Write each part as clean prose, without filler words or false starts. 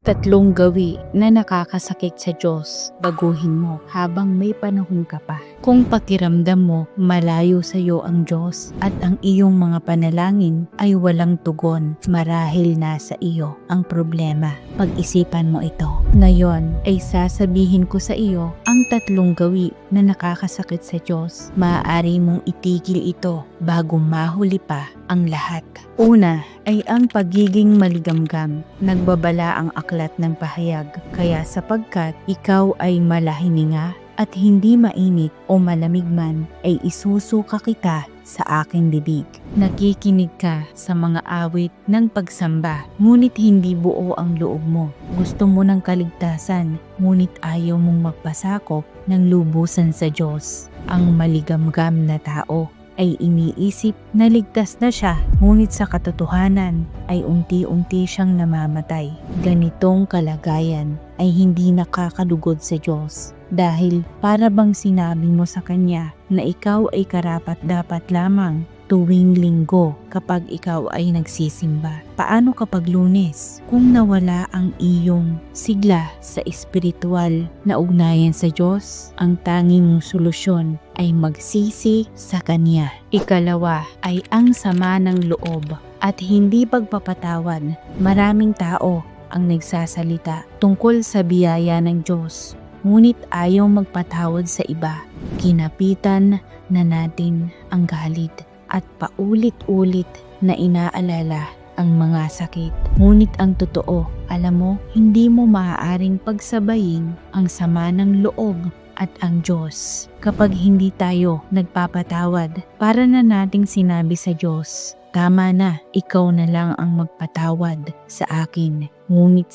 Tatlong gawi na nakakasakit sa Diyos, baguhin mo habang may panahon ka pa. Kung pakiramdam mo malayo sa iyo ang Diyos at ang iyong mga panalangin ay walang tugon, marahil nasa iyo ang problema. Pag-isipan mo ito. Ngayon ay sasabihin ko sa iyo ang tatlong gawi na nakakasakit sa Diyos. Maaari mong itigil ito bago mahuli pa ang lahat. Una ay ang pagiging maligamgam. Nagbabala ang aklat ng pahayag, kaya sapagkat ikaw ay malahininga at hindi mainit o malamig man, ay isusuka kita sa aking bibig. Nakikinig ka sa mga awit ng pagsamba, ngunit hindi buo ang loob mo. Gusto mo ng kaligtasan, ngunit ayaw mong magpasakop ng lubusan sa Diyos. Ang maligamgam na tao ay iniisip na ligtas na siya, ngunit sa katotohanan ay unti-unti siyang namamatay. Ganitong kalagayan ay hindi nakakalugod sa Diyos, dahil para bang sinabi mo sa Kanya na ikaw ay karapat-dapat lamang tuwing linggo kapag ikaw ay nagsisimba. Paano kapag Lunes? Kung nawala ang iyong sigla sa espiritual na ugnayan sa Diyos, ang tanging solusyon ay magsisi sa Kanya. Ikalawa ay ang sama ng loob at hindi pagpapatawad. Maraming tao ang nagsasalita tungkol sa biyaya ng Diyos, ngunit ayaw magpatawad sa iba. Kinapitan na natin ang galit at paulit-ulit na inaalala ang mga sakit. Ngunit ang totoo, alam mo, hindi mo maaaring pagsabayin ang sama ng loob at ang Diyos. Kapag hindi tayo nagpapatawad, para na nating sinabi sa Diyos, tama na, ikaw na lang ang magpatawad sa akin. Ngunit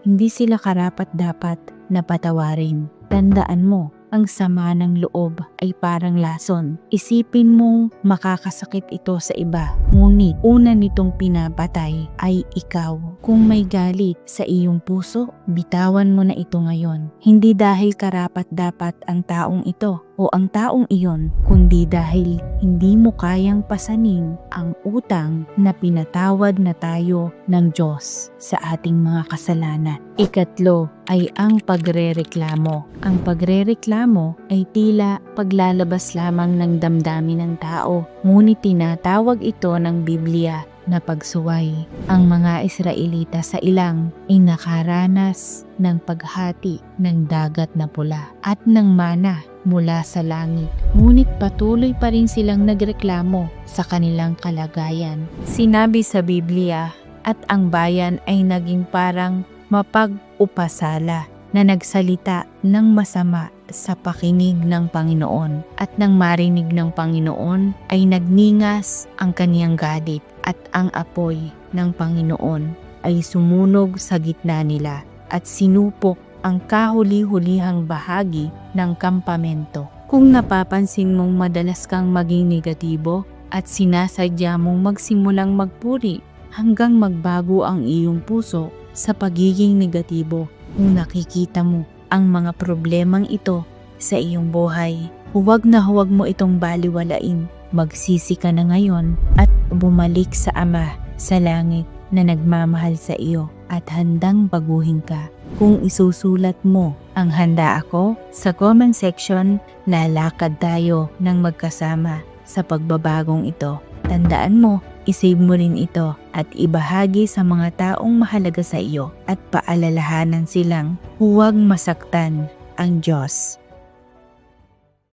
hindi sila karapat-dapat na patawarin. Tandaan mo, ang sama ng loob ay parang lason. Isipin mong makakasakit ito sa iba, ngunit una nitong pinapatay ay ikaw. Kung may galit sa iyong puso, bitawan mo na ito ngayon. Hindi dahil karapat-dapat ang taong ito o ang taong iyon, kundi dahil hindi mo kayang pasanin ang utang na pinatawad na tayo ng Diyos sa ating mga kasalanan. Ikatlo ay ang pagrereklamo. Ang pagrereklamo ay tila paglalabas lamang ng damdamin ng tao, ngunit tinatawag ito ng Biblia na pagsuway. Ang mga Israelita sa ilang ay nakaranas ng paghati ng dagat na pula at ng mana mula sa langit. Ngunit patuloy pa rin silang nagreklamo sa kanilang kalagayan. Sinabi sa Biblia, at ang bayan ay naging parang mapag-upasala na nagsalita ng masama sa pakinig ng Panginoon. At nang marinig ng Panginoon ay nagningas ang kaniyang galit at ang apoy ng Panginoon ay sumunog sa gitna nila at sinupok ang kahuli-hulihang bahagi ng kampamento. Kung napapansin mong madalas kang maging negatibo at sinasadya mong magsimulang magpuri hanggang magbago ang iyong puso sa pagiging negatibo, kung nakikita mo ang mga problemang ito sa iyong buhay, huwag mo itong baliwalain. Magsisi ka na ngayon at bumalik sa Ama sa langit na nagmamahal sa iyo at handang baguhin ka. Kung isusulat mo ang handa ako, sa comment section, lalakad tayo ng magkasama sa pagbabagong ito. Tandaan mo, isave mo rin ito at ibahagi sa mga taong mahalaga sa iyo at paalalahanan silang huwag masaktan ang Diyos.